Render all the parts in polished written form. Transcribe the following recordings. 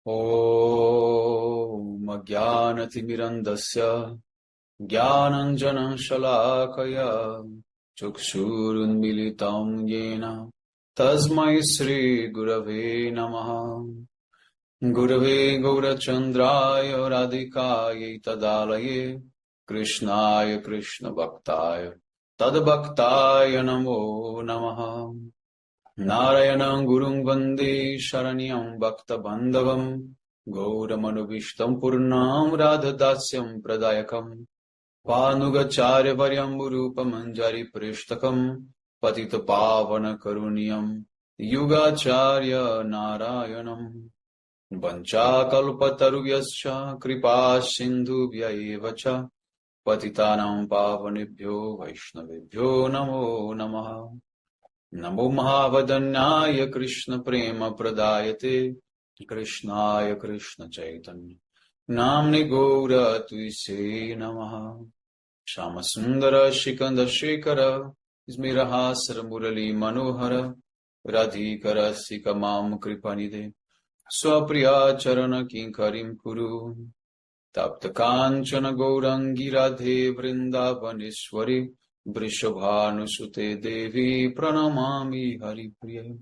Om Jnanatimirandasya Jnananjana Shalakaya Chukshurunmilitam Yena Tasmai Sri Gurave Namaha. Gurave Gaurachandraya Radhikaya Tadalaye Krishnaya Krishna Bhaktaya Tadbhaktaya Namo Namaha. Narayanam Gurung Vande Sharanyam Bhakta Bandhavam Gauramanu Purnam Radhadasyam Pradayakam Panugacharya Varyam Manjari Prishtakam Patita Pavana Karuniyam Yugacharya Narayanam Vancha Kalpatarubhyascha Kripa Sindhubhya Evacha Patitanam Pavanebhyo Vaishnavebhyo Namo Namaha. Namo Mahavadanyaya Krishna Prema Pradayate Krishnaya Krishna Chaitanya Namni Gaura Tuise Namaha. Shama Sundara Shikanda Shekara Ismirahasara Murali Manohara Radhikara Sikamam Kripanide Swapriya Charana Kinkarim Kuru Tapta Kanchana Gaurangi Radhe Vrindavaneshwari Vrishabhanusute Devi Pranamami Haripriya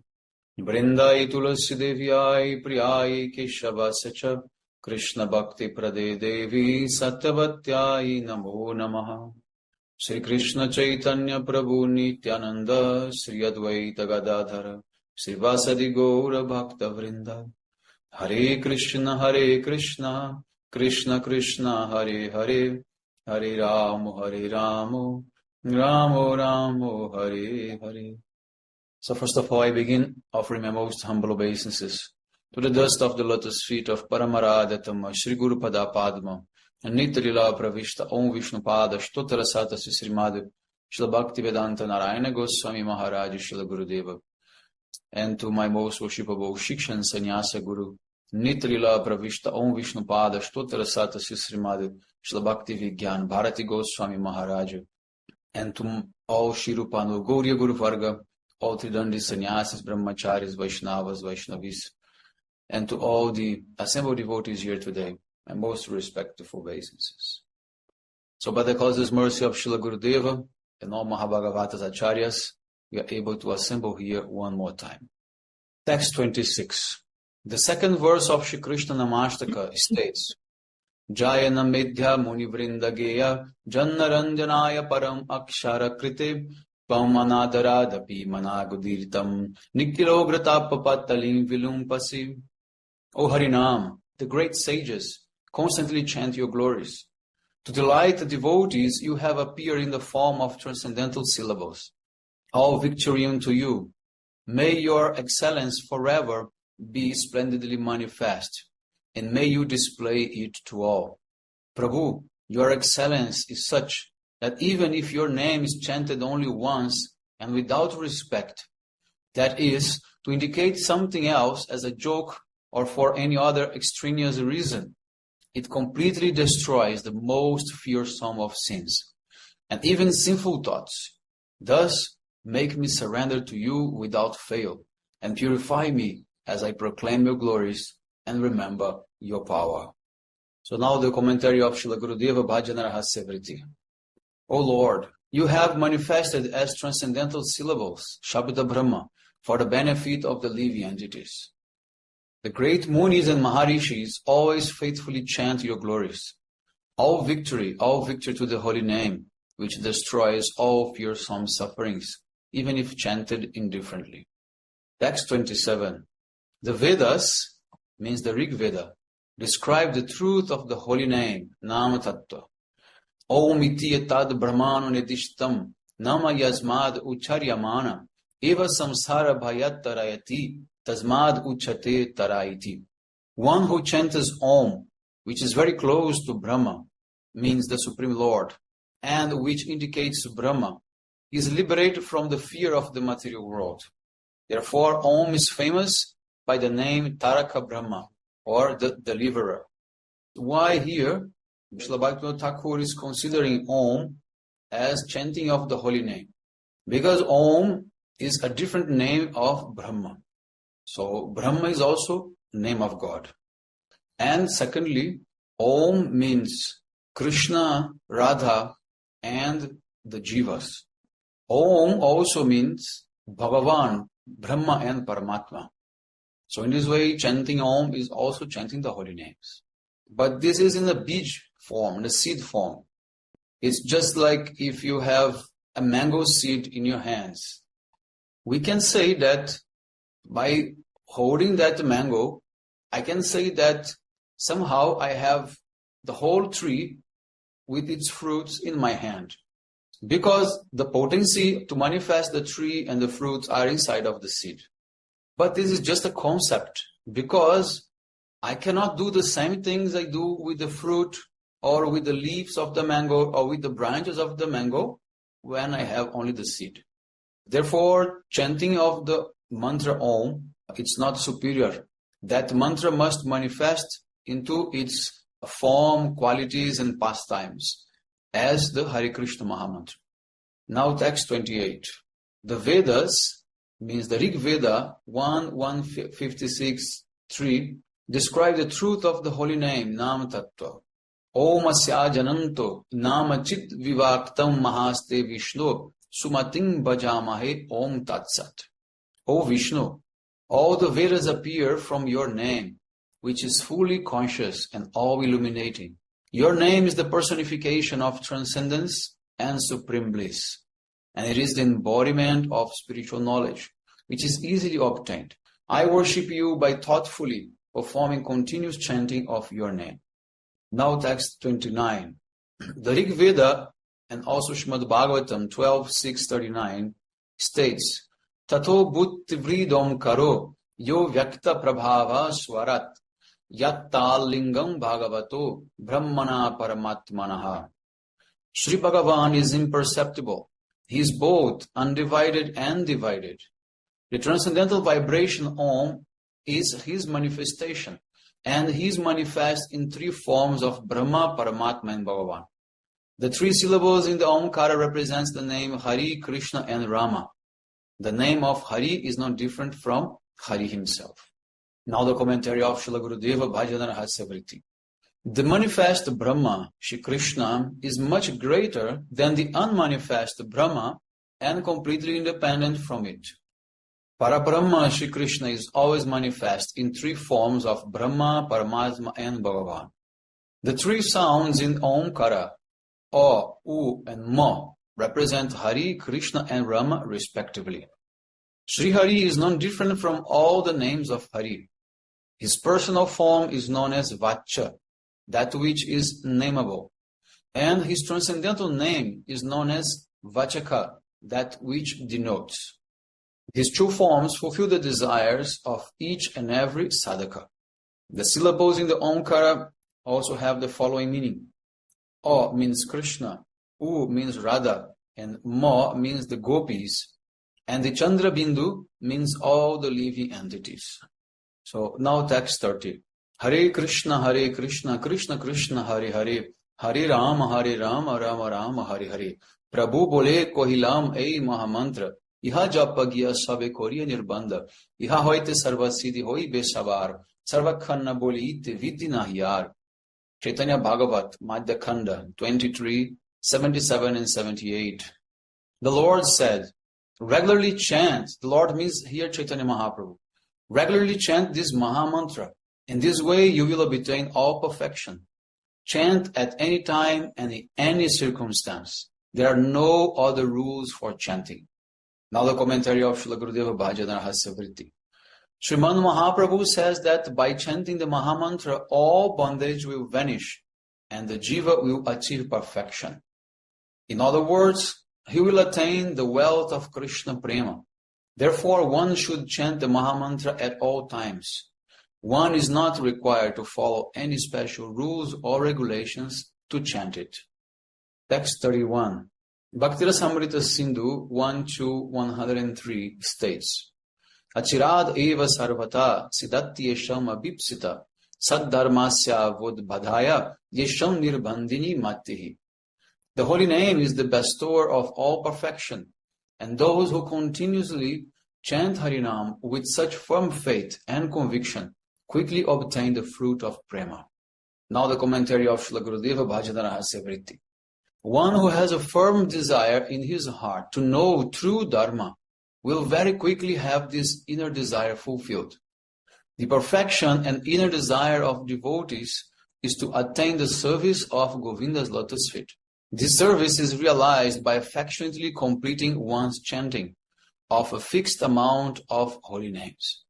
Vrindai Tulasi Devyai Priyai Keshavasya Krishna Bhakti Prade Devi Satyavatyai Namo Namaha. Sri Krishna Chaitanya Prabhu Nityananda Sri Advaita Gadadhara Sri Vasadi Gaura Bhakta Vrinda. Hare Krishna Krishna Krishna Hare Hare Hare Ramo Ramo Ramo Hare Hare. So first of all, I begin offering my most humble obeisances to the dust of the lotus feet of Paramaradatam Shri Guru Pada Padma and Nitrila Pravishta Om Vishnu Pada Shtotara Sata Srimad Shila Bhakti Vedanta Narayana Goswami Maharaj Shila Gurudeva, and to my most worshipable Shikshan Sannyasa Guru Nitrila Pravishta Om Vishnu Pada Shtotara Sata Srimad Shila Bhakti Vigyan Bharati Goswami Maharaj, and to all Shirupanu Gauriya Guru Varga, all Tridandi Sannyasis, Brahmacharis, Vaishnavas, Vaishnavis, and to all the assembled devotees here today, my most respectful obeisances. So by the causeless mercy of Srila Gurudeva and all Mahabhagavatas Acharyas, we are able to assemble here one more time. Text 26. The second verse of Shri Krishna Namashtaka states, Jayana Medhya Muni Vrindageya Jannaranjanaya Param Akshara Krite Pamanadharadapi Managudirtam Nikilogratapapatalim Vilumpasi. O Harinam, the great sages constantly chant your glories. To delight the devotees, you have appeared in the form of transcendental syllables. All victory unto you. May your excellence forever be splendidly manifest, and may you display it to all. Prabhu, your excellence is such that even if your name is chanted only once and without respect, that is, to indicate something else as a joke or for any other extraneous reason, it completely destroys the most fearsome of sins, and even sinful thoughts. Thus, make me surrender to you without fail, and purify me as I proclaim your glories and remember your power. So now the commentary of Srila Gurudeva Bhajana Rahasya Vritti. O Lord, you have manifested as transcendental syllables, Shabda Brahma, for the benefit of the living entities. The great Munis and Maharishis always faithfully chant your glories. All victory to the holy name, which destroys all fearsome sufferings, even if chanted indifferently. Text 27. The Vedas, means the Rig Veda, describe the truth of the holy name, Nama Tattva. Om iti etad brahmano nedishtam nama yasmad ucharyamana eva samsara bhayat tarayati tasmad uchate taraiti. One who chants Om, which is very close to Brahma, means the Supreme Lord, and which indicates Brahma, is liberated from the fear of the material world. Therefore, Om is famous by the name Taraka Brahma, or the deliverer. Why here Srila Bhaktivinoda Thakur is considering Om as chanting of the holy name? Because Om is a different name of Brahma. So Brahma is also name of God. And secondly, Om means Krishna, Radha, and the Jivas. Om also means Bhagavan, Brahma and Paramatma. So in this way, chanting Om is also chanting the holy names. But this is in the bij form, the seed form. It's just like if you have a mango seed in your hands. We can say that by holding that mango, I can say that somehow I have the whole tree with its fruits in my hand. Because the potency to manifest the tree and the fruits are inside of the seed. But this is just a concept, because I cannot do the same things I do with the fruit or with the leaves of the mango or with the branches of the mango when I have only the seed. Therefore, chanting of the mantra Om, it's not superior. That mantra must manifest into its form, qualities and pastimes as the Hare Krishna Mahamantra. Now text 28. The Vedas, means the Rig Veda 1:156:3, describe the truth of the holy name, Nam Tattva. Om Asya Jananto Nama Chit Vivaktam Mahaste Vishnu Sumating Bhajamahe Om Tatsat. O Vishnu, all the Vedas appear from your name, which is fully conscious and all-illuminating. Your name is the personification of transcendence and supreme bliss, and it is the embodiment of spiritual knowledge, which is easily obtained. I worship you by thoughtfully performing continuous chanting of your name. Now text 29. The Rig Veda and also Srimad Bhagavatam 12:6-39 states, Tato buddhi vridom karo yo vyakta prabhava swarat yattal lingam bhagavato brahmana paramatmanaha. Sri Bhagavan is imperceptible. He is both undivided and divided. The transcendental vibration Om is his manifestation, and he is manifest in three forms of Brahma, Paramatma and Bhagavan. The three syllables in the Omkara represents the name Hari, Krishna and Rama. The name of Hari is not different from Hari himself. Now the commentary of Srila Gurudeva Bhajana Rahasya Vritti. The manifest Brahma, Shri Krishna, is much greater than the unmanifest Brahma and completely independent from it. Parabrahma, Shri Krishna, is always manifest in three forms of Brahma, Paramatma and Bhagavan. The three sounds in Omkara, O, U and Mo, represent Hari, Krishna and Rama respectively. Sri Hari is non different from all the names of Hari. His personal form is known as Vacha, that which is nameable, and his transcendental name is known as Vachaka, that which denotes. These two forms fulfill the desires of each and every sadhaka. The syllables in the Omkara also have the following meaning. O means Krishna, U means Radha, and Mo means the gopis, and the Chandra Bindu means all the living entities. So now text 30. Hare Krishna, Krishna Krishna, Hare Hare, Hare Rama, Rama Rama, Hare Hare. Prabhu bole kohilam ei mahamantra, iha japa gya sabe koriya nirbandha, iha hoite sarva siddhi hoi besavar, sarva khanna bole ite vidhi nahiyar. Chaitanya Bhagavat, Madhya Khanda 23, 77 and 78. The Lord said, regularly chant, the Lord means here Chaitanya Mahaprabhu, regularly chant this Mahamantra. In this way you will obtain all perfection. Chant at any time and in any circumstance. There are no other rules for chanting. Now the commentary of Srila Gurudeva Bhajana Rahasya Vritti. Sriman Mahaprabhu says that by chanting the Mahamantra, all bondage will vanish and the Jiva will achieve perfection. In other words, he will attain the wealth of Krishna Prema. Therefore, one should chant the Mahamantra at all times. One is not required to follow any special rules or regulations to chant it. Text 31. Bhaktirasamrita Sindhu 1-103 states, Achirad eva sarvata siddhati yesham abhipsita saddharmasya vodbhadhaya yesham nirbandhini matihi. The holy name is the bestower of all perfection, and those who continuously chant Harinam with such firm faith and conviction quickly obtain the fruit of prema. Now the commentary of Srila Gurudeva Bhajana Rahasya Vritti. One who has a firm desire in his heart to know true dharma will very quickly have this inner desire fulfilled. The perfection and inner desire of devotees is to attain the service of Govinda's lotus feet. This service is realized by affectionately completing one's chanting of a fixed amount of holy names.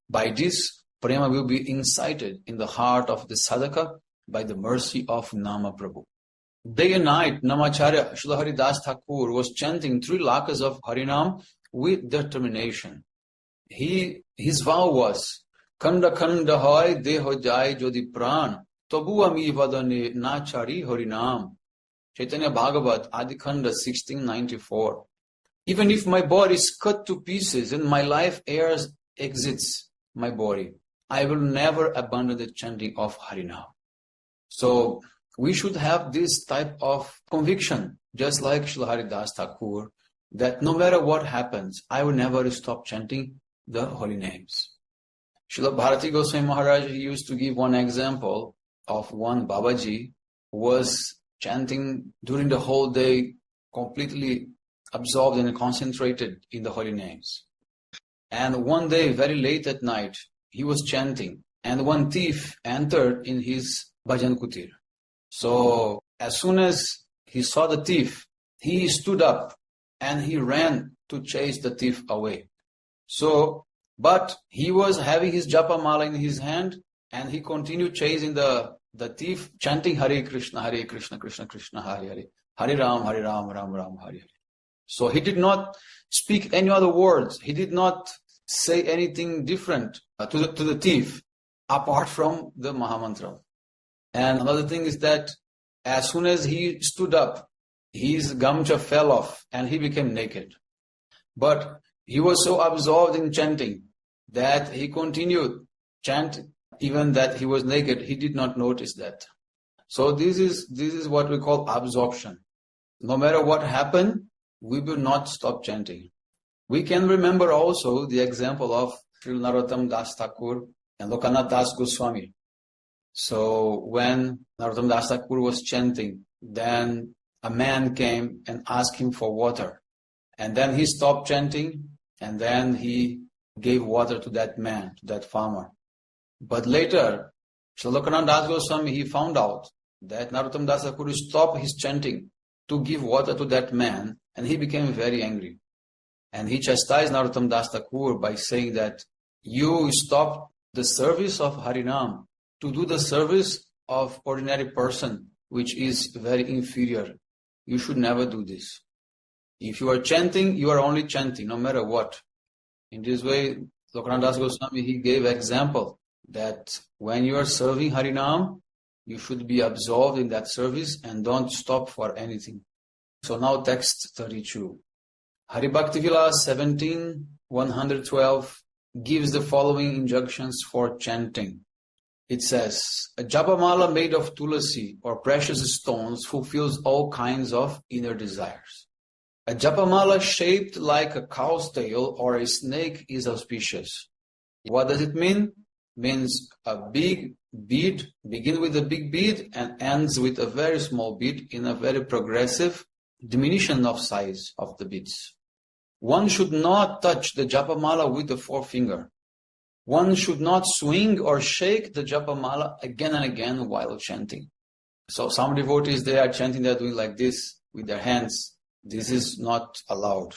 By this, prema will be incited in the heart of the sadhaka by the mercy of Nama Prabhu. Day and night, Namacharya Srila Haridas Thakur was chanting 3 lakhas of Harinam with determination. His vow was, Khanda khanda hoy deho jai jodi pran, tabu ami vadane nachari Harinam. Chaitanya Bhagavat, Adikhanda 1694. Even if my body is cut to pieces and my life airs exits my body, I will never abandon the chanting of Harinam. So we should have this type of conviction, just like Srila Haridas Thakur, that no matter what happens, I will never stop chanting the holy names. Srila Bharati Goswami Maharaj used to give one example of one Babaji who was chanting during the whole day, completely absorbed and concentrated in the holy names. And one day, very late at night, he was chanting, and one thief entered in his bhajan kutir. So as soon as he saw the thief, he stood up and he ran to chase the thief away. But he was having his japa mala in his hand, and he continued chasing the thief, chanting Hare Krishna, Krishna Krishna, Hare Hare, Hare Ram, Ram Ram, Hare Hare. So he did not speak any other words. He did not say anything different to the thief apart from the Mahamantra. And another thing is that as soon as he stood up, his gamcha fell off and he became naked. But he was so absorbed in chanting that he continued chanting. Even that he was naked, he did not notice that. So this is what we call absorption. No matter what happened, we will not stop chanting. We can remember also the example of Sri Narottam Das Thakur and Lokanath Das Goswami. So when Narottam Das Thakur was chanting, then a man came and asked him for water. And then he stopped chanting, and then he gave water to that man, to that farmer. But later, Sri Lokanath Das Goswami, he found out that Narottam Das Thakur stopped his chanting to give water to that man, and he became very angry. And he chastised Narottam Das Thakur by saying that you stopped the service of Harinam to do the service of ordinary person, which is very inferior. You should never do this. If you are chanting, you are only chanting, no matter what. In this way, Lokanath Das Goswami, he gave example that when you are serving Harinam, you should be absorbed in that service and don't stop for anything. So now text 32. Hari Bhakti Vilas 17:112 gives the following injunctions for chanting. It says, a japamala made of tulasi or precious stones fulfills all kinds of inner desires. A japamala shaped like a cow's tail or a snake is auspicious. What does it mean? Means a big bead, begin with a big bead and ends with a very small bead in a very progressive diminution of size of the beads. One should not touch the japamala with the forefinger. One should not swing or shake the japamala again and again while chanting. So some devotees, they are chanting, they are doing like this with their hands. This is not allowed.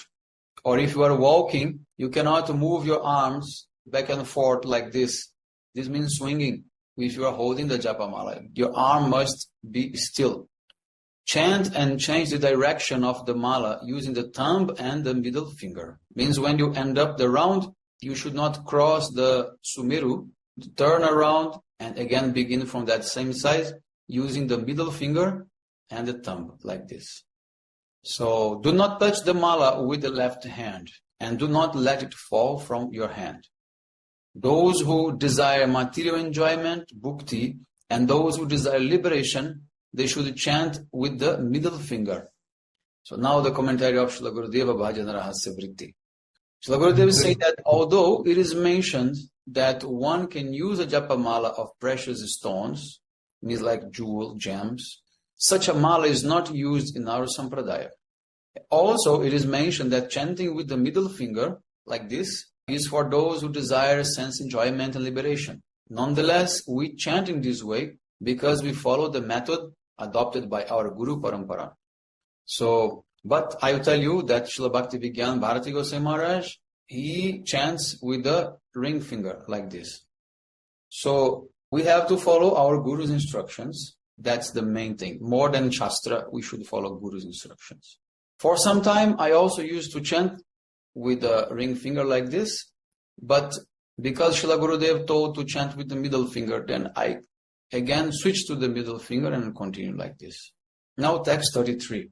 Or if you are walking, you cannot move your arms back and forth like this. This means swinging. If you are holding the japamala, your arm must be still. Chant and change the direction of the mala using the thumb and the middle finger. Means when you end up the round, you should not cross the sumeru, turn around and again begin from that same side using the middle finger and the thumb like this. So do not touch the mala with the left hand and do not let it fall from your hand. Those who desire material enjoyment, bhukti, and those who desire liberation, they should chant with the middle finger. So now the commentary of Srila Gurudeva Bhajana Rahasya Vritti. Srila Gurudeva is saying that although it is mentioned that one can use a japa mala of precious stones, means like jewel, gems. Such a mala is not used in our sampradaya. Also, it is mentioned that chanting with the middle finger, like this, is for those who desire sense enjoyment and liberation. Nonetheless, we chant in this way because we follow the method adopted by our Guru Parampara. So, but I will tell you that Srila Bhakti Vigyan Bharati Goswami Maharaj, he chants with the ring finger like this. So, we have to follow our Guru's instructions. That's the main thing. More than Shastra, we should follow Guru's instructions. For some time, I also used to chant with the ring finger like this. But because Srila Gurudev told to chant with the middle finger, then I again switched to the middle finger and continue like this. Now text 33.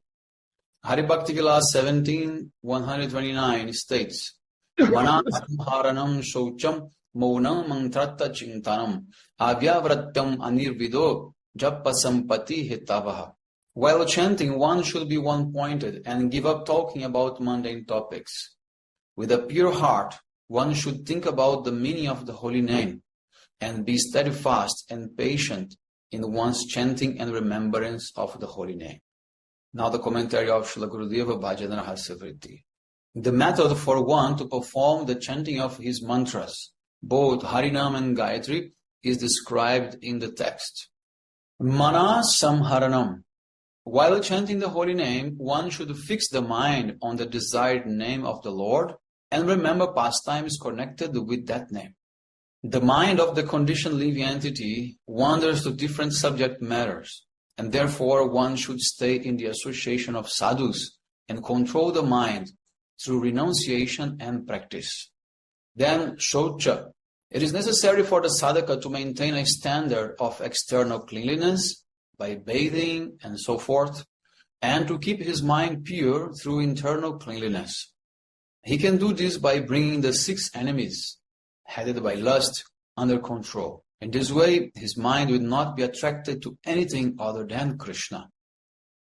Hari Bhakti Vilas 17, 129 states, Manasamharanam Shaucham Maunam Mantratta Chintanam Avyavratyam Anirvido Japasampati Hitavaha. While chanting, one should be one-pointed and give up talking about mundane topics. With a pure heart, one should think about the meaning of the holy name and be steadfast and patient in one's chanting and remembrance of the holy name. Now the commentary of Srila Gurudeva Bhajana Rahasya. The method for one to perform the chanting of his mantras, both Harinam and Gayatri, is described in the text. Mana Samharanam. While chanting the holy name, one should fix the mind on the desired name of the Lord and remember pastimes connected with that name. The mind of the conditioned living entity wanders to different subject matters, and therefore one should stay in the association of sadhus and control the mind through renunciation and practice. Then, Shaucha. It is necessary for the sadhaka to maintain a standard of external cleanliness by bathing and so forth, and to keep his mind pure through internal cleanliness. He can do this by bringing the 6 enemies, headed by lust, under control. In this way, his mind will not be attracted to anything other than Krishna.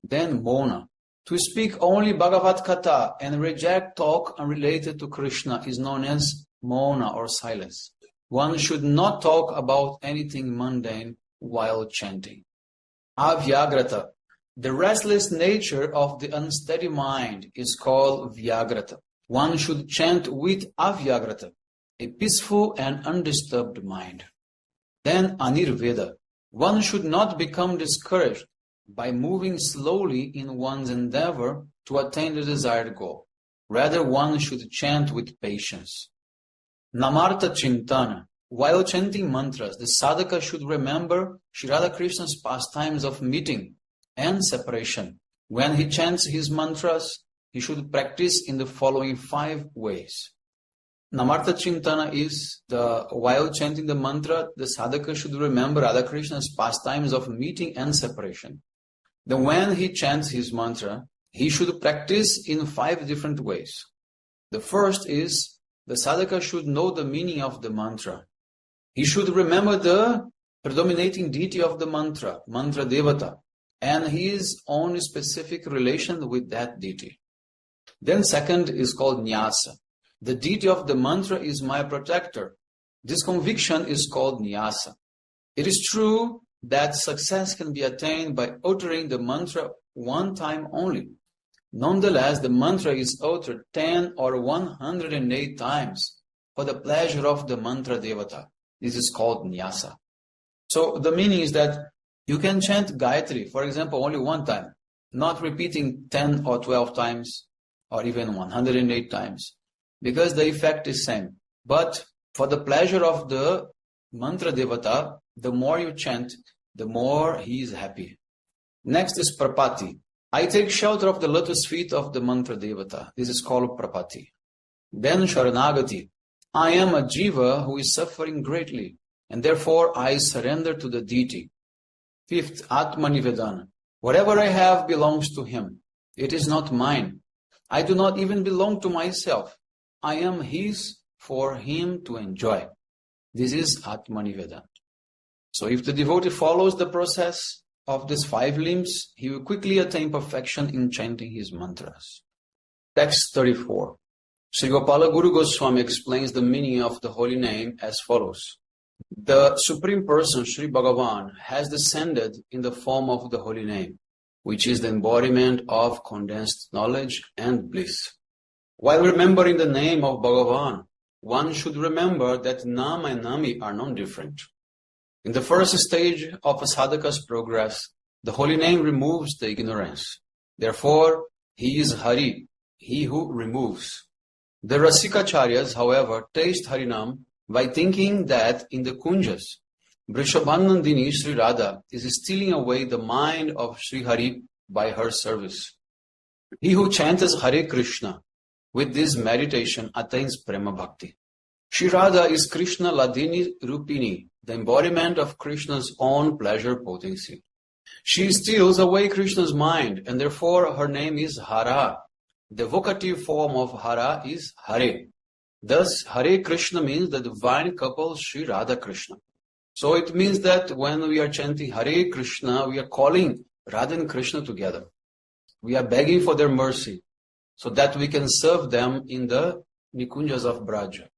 Then Mona. To speak only Bhagavad Katha and reject talk unrelated to Krishna is known as Mona or silence. One should not talk about anything mundane while chanting. Avyagrata. The restless nature of the unsteady mind is called Vyagrata. One should chant with Avyagrata, a peaceful and undisturbed mind. Then Anirveda. One should not become discouraged by moving slowly in one's endeavor to attain the desired goal. Rather, one should chant with patience. Namartha Chintana. While chanting mantras, the sadhaka should remember Shri Radha Krishna's pastimes of meeting and separation. When he chants his mantras, he should practice in the following 5 ways. Namartha Chintana is while chanting the mantra, the sadhaka should remember Radha Krishna's pastimes of meeting and separation. Then when he chants his mantra, he should practice in 5 different ways. The first is the sadhaka should know the meaning of the mantra. He should remember the predominating deity of the mantra, mantra devata, and his own specific relation with that deity. Then second is called nyasa. The deity of the mantra is my protector. This conviction is called nyasa. It is true that success can be attained by uttering the mantra 1 time only. Nonetheless, the mantra is uttered 10 or 108 times for the pleasure of the mantra devata. This is called nyasa. So the meaning is that you can chant Gayatri, for example, only 1 time, not repeating 10 or 12 times or even 108 times, because the effect is same. But for the pleasure of the mantra devata, the more you chant, the more he is happy. Next is prapati. I take shelter of the lotus feet of the mantra devata. This is called prapati. Then sharanagati. I am a jiva who is suffering greatly, and therefore I surrender to the deity. 5th, Atmanivedana. Whatever I have belongs to him. It is not mine. I do not even belong to myself. I am his for him to enjoy. This is Atmanivedana. So if the devotee follows the process of these 5 limbs, he will quickly attain perfection in chanting his mantras. Text 34. Sri Gopala Guru Goswami explains the meaning of the holy name as follows. The Supreme Person, Sri Bhagavan, has descended in the form of the holy name, which is the embodiment of condensed knowledge and bliss. While remembering the name of Bhagavan, one should remember that Nam and Nami are non-different. In the first stage of a sadhaka's progress, the holy name removes the ignorance. Therefore, he is Hari, he who removes. The Rasikacharyas, however, taste Harinam by thinking that in the Kunjas, Vrishabhanandini Sri Radha is stealing away the mind of Sri Hari by her service. He who chants Hare Krishna with this meditation attains Prema Bhakti. Sri Radha is Krishna Ladini Rupini, the embodiment of Krishna's own pleasure potency. She steals away Krishna's mind, and therefore her name is Hara. The vocative form of Hara is Hare. Thus, Hare Krishna means the divine couple Sri Radha Krishna. So it means that when we are chanting Hare Krishna, we are calling Radha and Krishna together. We are begging for their mercy so that we can serve them in the Nikunjas of Braja.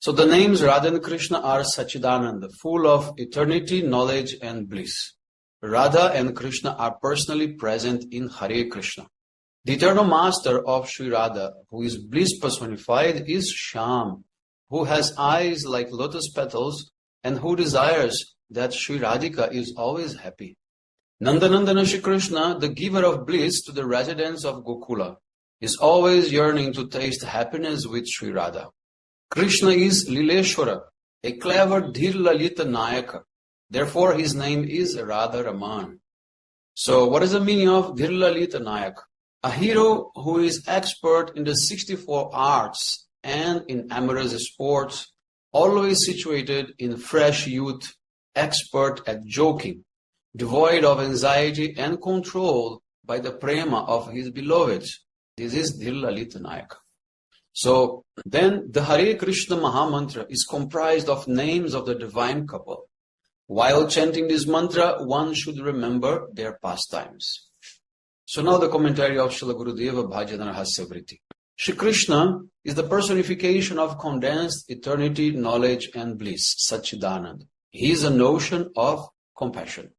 So the names Radha and Krishna are Sachidananda, full of eternity, knowledge and bliss. Radha and Krishna are personally present in Hare Krishna. The eternal master of Sri Radha, who is bliss personified, is Shyam, who has eyes like lotus petals and who desires that Sri Radhika is always happy. Nandanandana Shri Krishna, the giver of bliss to the residents of Gokula, is always yearning to taste happiness with Sri Radha. Krishna is Lileshwara, a clever Dhir Lalita Nayaka. Therefore, his name is Radha Raman. So, what is the meaning of Dhir Lalita Nayaka? A hero who is expert in the 64 arts and in amorous sports, always situated in fresh youth, expert at joking, devoid of anxiety and controlled by the prema of his beloveds. This is Dhir Lalita Nayaka. So then the Hare Krishna Mahamantra is comprised of names of the divine couple. While chanting this mantra, one should remember their pastimes. So now the commentary of Srila Gurudeva Bhajana Rahasya Vritti. Shri Krishna is the personification of condensed eternity, knowledge and bliss, Sachidanand. He is a notion of compassion.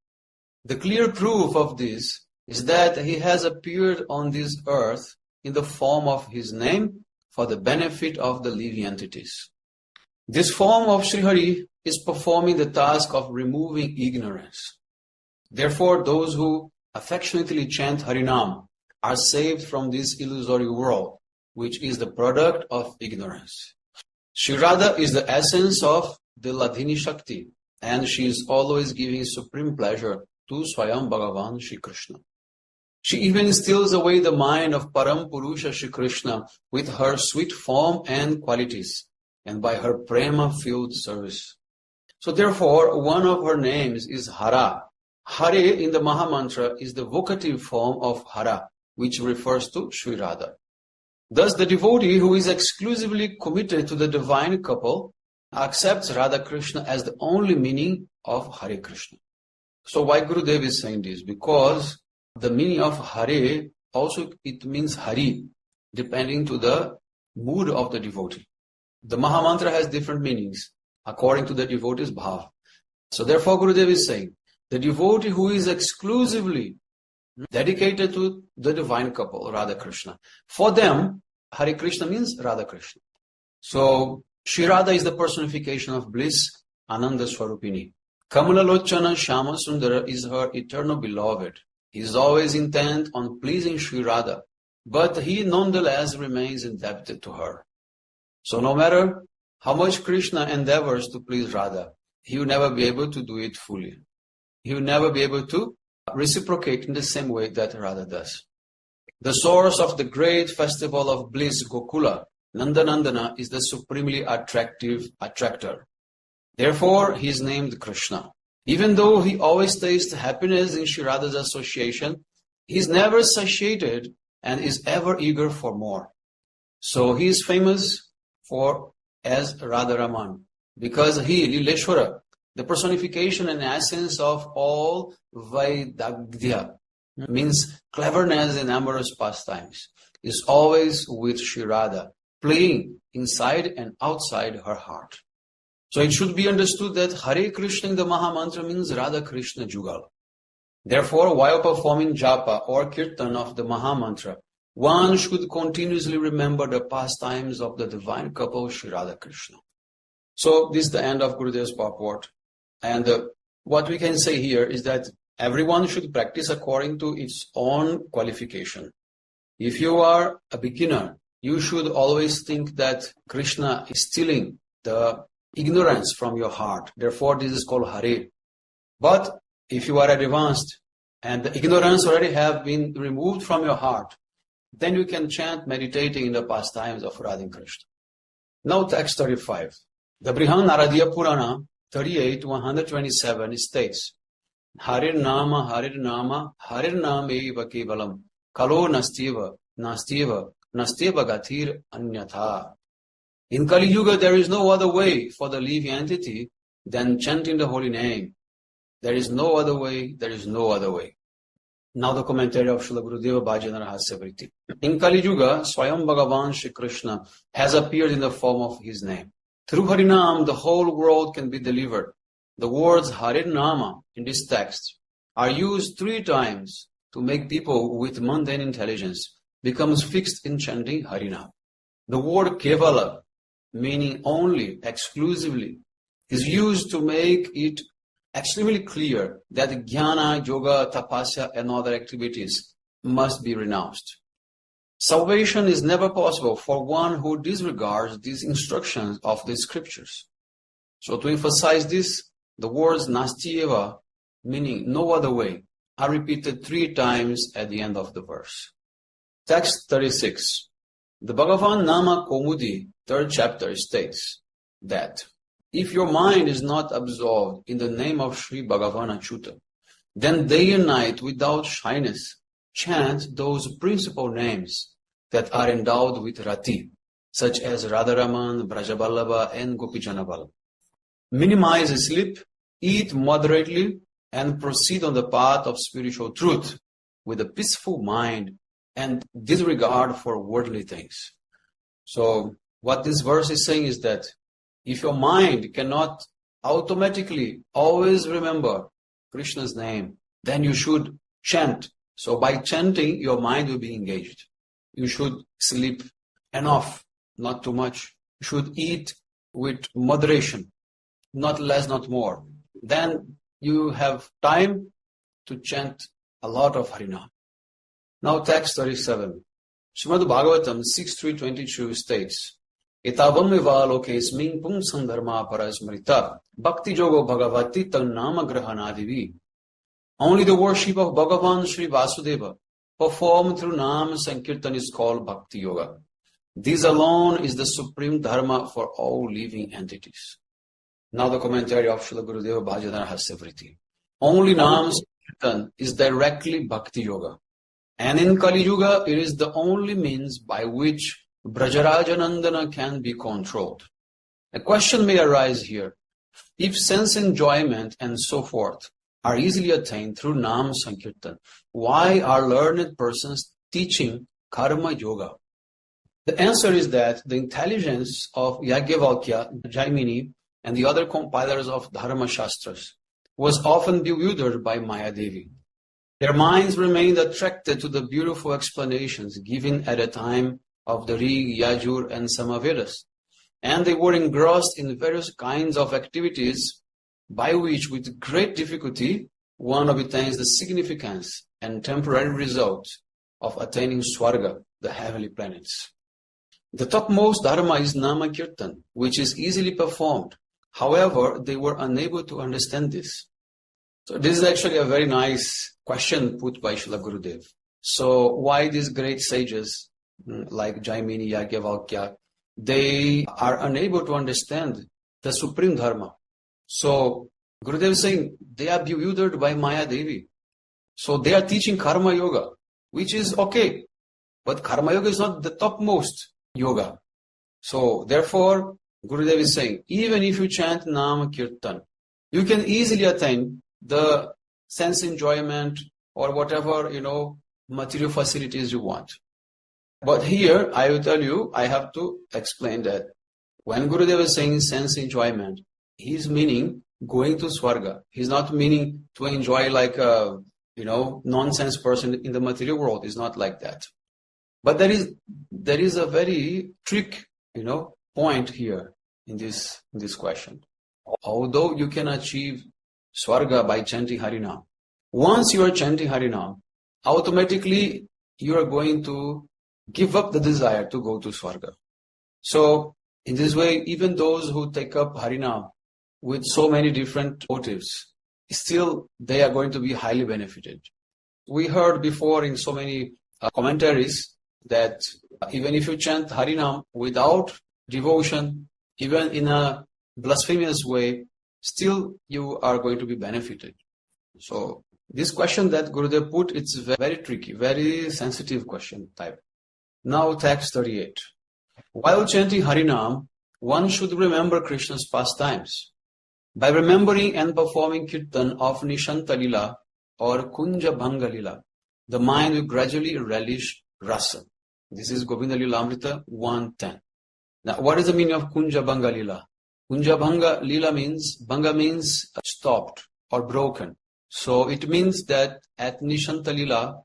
The clear proof of this is that he has appeared on this earth in the form of his name for the benefit of the living entities. This form of Sri Hari is performing the task of removing ignorance. Therefore, those who affectionately chant Harinam are saved from this illusory world, which is the product of ignorance. Sri Radha is the essence of the Ladhini Shakti, and she is always giving supreme pleasure to Swayam Bhagavan Shri Krishna. She even steals away the mind of Param Purusha Shri Krishna with her sweet form and qualities, and by her prema-filled service. So therefore, one of her names is Hara. Hare in the Mahamantra is the vocative form of Hara, which refers to Sri Radha. Thus, the devotee who is exclusively committed to the divine couple accepts Radha Krishna as the only meaning of Hare Krishna. So why Gurudev is saying this? Because the meaning of Hare also it means Hari, depending to the mood of the devotee. The Mahamantra has different meanings according to the devotee's bhav. So therefore Gurudev is saying, the devotee who is exclusively dedicated to the divine couple, Radha Krishna, for them, Hare Krishna means Radha Krishna. So Shri Radha is the personification of bliss, Ananda Swarupini. Kamala Lochana Shama Sundara is her eternal beloved. He is always intent on pleasing Shri Radha, but he nonetheless remains indebted to her. So no matter how much Krishna endeavors to please Radha, he will never be able to do it fully. He will never be able to reciprocate in the same way that Radha does. The source of the great festival of bliss, Gokula, Nandanandana, is the supremely attractive attractor. Therefore, he is named Krishna. Even though he always tastes happiness in Shri Radha's association, he is never satiated and is ever eager for more. So he is famous as Radharaman, because he, Lileshwara, the personification and essence of all Vaidagdhya, means cleverness in amorous pastimes, is always with Shri Radha, playing inside and outside her heart. So it should be understood that Hare Krishna in the Mahamantra means Radha Krishna Jugal. Therefore, while performing japa or kirtan of the Mahamantra, one should continuously remember the pastimes of the divine couple Shri Radha Krishna. So this is the end of Gurudev's purport. And what we can say here is that everyone should practice according to its own qualification. If you are a beginner, you should always think that Krishna is stealing the ignorance from your heart. Therefore, this is called Hare. But if you are advanced and the ignorance already have been removed from your heart, then you can chant meditating in the pastimes of Radha Krishna. Now text 35. The Brihan Naradiya Purana 38 to 127 states, Harir Nama, Harir Nama eva kevalam, Kalo Nastiva, Gathir Anyatha. In Kali Yuga, there is no other way for the living entity than chanting the holy name. There is no other way, there is no other way. Now the commentary of Srila Gurudeva Bhajana Rahasya. In Kali Yuga, Swayam Bhagavan Shri Krishna has appeared in the form of his name. Through Harinam, the whole world can be delivered. The words Harinama in this text are used 3 times to make people with mundane intelligence become fixed in chanting Harinam. The word Kevala, meaning only, exclusively, is used to make it extremely clear that jnana, yoga, tapasya, and other activities must be renounced. Salvation is never possible for one who disregards these instructions of the scriptures. So to emphasize this, the words nastyeva, meaning no other way, are repeated 3 times at the end of the verse. Text 36. The Bhagavan Nama Kaumudi, 3rd chapter, states that if your mind is not absorbed in the name of Sri Bhagavan Achyuta, then day and night without shyness chant those principal names that are endowed with rati, such as Radharaman, Brajaballabha, and Gopijanabal. Minimize sleep, eat moderately, and proceed on the path of spiritual truth with a peaceful mind and disregard for worldly things. So what this verse is saying is that if your mind cannot automatically always remember Krishna's name, then you should chant. So by chanting, your mind will be engaged. You should sleep enough, not too much. You should eat with moderation, not less, not more. Then you have time to chant a lot of Harinam. Now text 37. Srimad Bhagavatam 6.3.22 states, Etavam eva lokesmin pumsam dharma parasmrita bhakti yogo bhagavati tan nama grahanadivi. Only the worship of Bhagavan Sri Vasudeva performed through Nam Sankirtan is called Bhakti Yoga. This alone is the supreme dharma for all living entities. Now the commentary of Srila Gurudeva Bhajana Rahasya. Only Nam Sankirtan is directly Bhakti Yoga. And in Kali Yuga, it is the only means by which Brajarajanandana can be controlled. A question may arise here. If sense enjoyment and so forth are easily attained through Nam Sankirtan, why are learned persons teaching Karma Yoga? The answer is that the intelligence of Yajnavalkya, Jaimini, and the other compilers of Dharma Shastras was often bewildered by Mayadevi. Their minds remained attracted to the beautiful explanations given at the time of the Rig, Yajur, and Samavedas, and they were engrossed in various kinds of activities by which, with great difficulty, one obtains the significance and temporary results of attaining Swarga, the heavenly planets. The topmost dharma is Nama Kirtan, which is easily performed. However, they were unable to understand this. So this is actually a very nice question put by Srila Gurudev. So why these great sages like Jaimini, Yajnavalkya, they are unable to understand the supreme dharma? So Gurudev is saying they are bewildered by Maya Devi. So they are teaching Karma Yoga, which is okay. But Karma Yoga is not the topmost yoga. So therefore, Gurudev is saying, even if you chant Nam Kirtan, you can easily attain the sense enjoyment or whatever, material facilities you want. But here, I will tell you, I have to explain that when Gurudev is saying sense enjoyment, he's meaning going to Swarga. He's not meaning to enjoy like a, nonsense person in the material world. It's not like that. But there is a very trick, point here in this question. Although you can achieve Swarga by chanting Harinam, once you are chanting Harinam, automatically you are going to give up the desire to go to Swarga. So, in this way, even those who take up Harinam with so many different motives, still they are going to be highly benefited. We heard before in so many commentaries that even if you chant Harinam without devotion, even in a blasphemous way, still you are going to be benefited. So, this question that Gurudev put, it's very tricky, very sensitive question type. Now, text 38. While chanting Harinam, one should remember Krishna's pastimes. By remembering and performing Kirtan of Nishanta Lila or Kunja Bhanga Lila, the mind will gradually relish rasa. This is Govinda Lilamrita 110. Now, what is the meaning of Kunja Bhanga Lila? Kunja Bhanga Lila means, Bhanga means stopped or broken. So it means that at Nishanta Lila,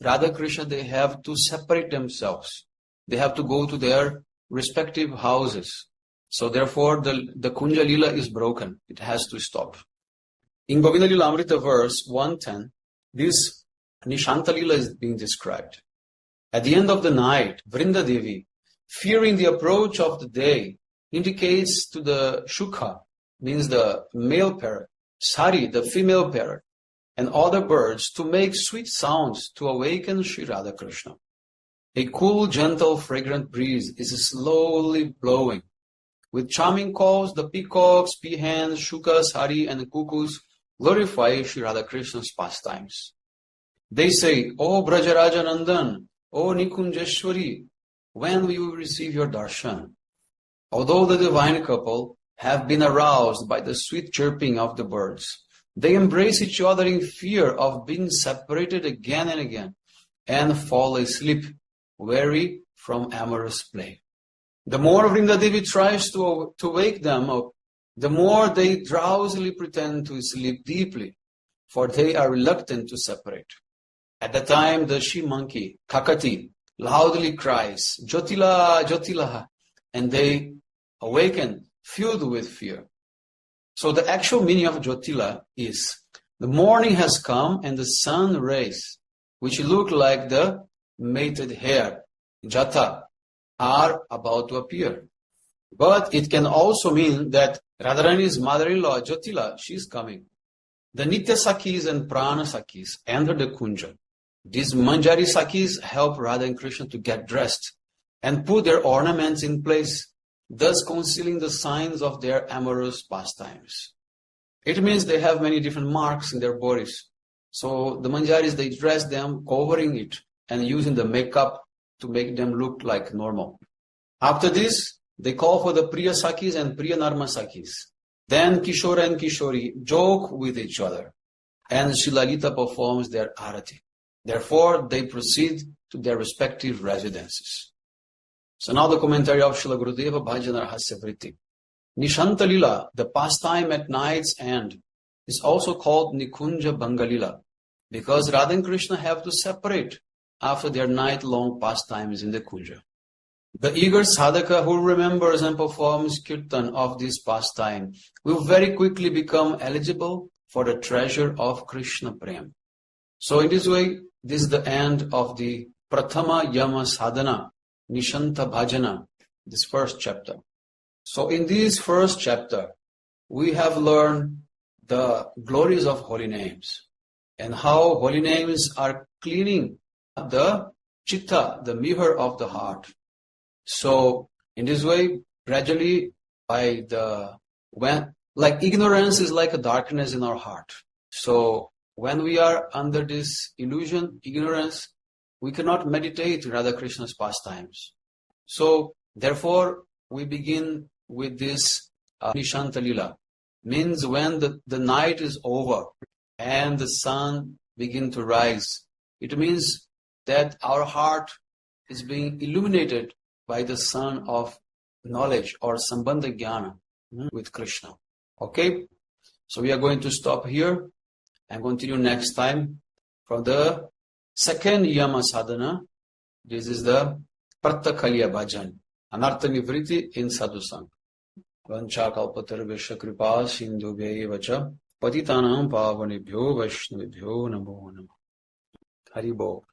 Radha Krishna, they have to separate themselves. They have to go to their respective houses. So therefore, the Kunja Lila is broken. It has to stop. In Govinda Lilamrita verse 110, this Nishanta Lila is being described. At the end of the night, Vrinda Devi, fearing the approach of the day, indicates to the Shukha, means the male parrot, Sari, the female parrot, and other birds to make sweet sounds to awaken Sri Radha Krishna. A cool, gentle, fragrant breeze is slowly blowing. With charming calls, the peacocks, peahens, shukas, hari, and cuckoos glorify Sri Radha Krishna's pastimes. They say, "O Brajaraja Nandan, O Nikunjeshwari, when will you receive your darshan?" Although the divine couple have been aroused by the sweet chirping of the birds, they embrace each other in fear of being separated again and again, and fall asleep, weary from amorous play. The more Vrinda Devi tries to wake them up, the more they drowsily pretend to sleep deeply, for they are reluctant to separate. At the time, the she-monkey, Kakati, loudly cries, "Jyotila, Jyotila," and they awaken, filled with fear. So the actual meaning of Jyotila is, the morning has come and the sun rays, which look like the mated hair, Jata, are about to appear. But it can also mean that Radharani's mother-in-law, Jyotila, she is coming. The Nitya Sakis and Prana Sakis enter the Kunja. These Manjari Sakis help Radha and Krishna to get dressed and put their ornaments in place, thus concealing the signs of their amorous pastimes. It means they have many different marks in their bodies. So the Manjaris, they dress them, covering it and using the makeup to make them look like normal. After this, they call for the Priya Sakis and Priya Narma Sakis. Then Kishora and Kishori joke with each other, and Shilalita performs their arati. Therefore, they proceed to their respective residences. So now the commentary of Srila Gurudeva Bhajana Rahasya Vritti. Nishanta Lila, the pastime at night's end, is also called Nikunja Bhangalila, because Radha and Krishna have to separate after their night-long pastimes in the Kunja. The eager sadhaka who remembers and performs kirtan of this pastime will very quickly become eligible for the treasure of Krishna Prem. So in this way, this is the end of the Prathama Yama Sadhana, Nishanta Bhajana, this first chapter. So in this first chapter, we have learned the glories of holy names and how holy names are cleaning the chitta, the mirror of the heart. So in this way, gradually, ignorance is like a darkness in our heart. So when we are under this illusion, ignorance, we cannot meditate Radha Krishna's pastimes. So therefore, we begin with this Nishanta Lila. Means when the night is over and the sun begin to rise. It means that our heart is being illuminated by the sun of knowledge or Sambandha Jnana with Krishna. Okay? So we are going to stop here and continue next time from the second Yama Sadhana. This is the Prattakalya Bhajan, Anartha Nivriti in Sadhusang. Vancha kalpatarvesha kripa sindhubhye vacha patitanam pavanebhyo vaishnavibhyo namo namo. Haribol.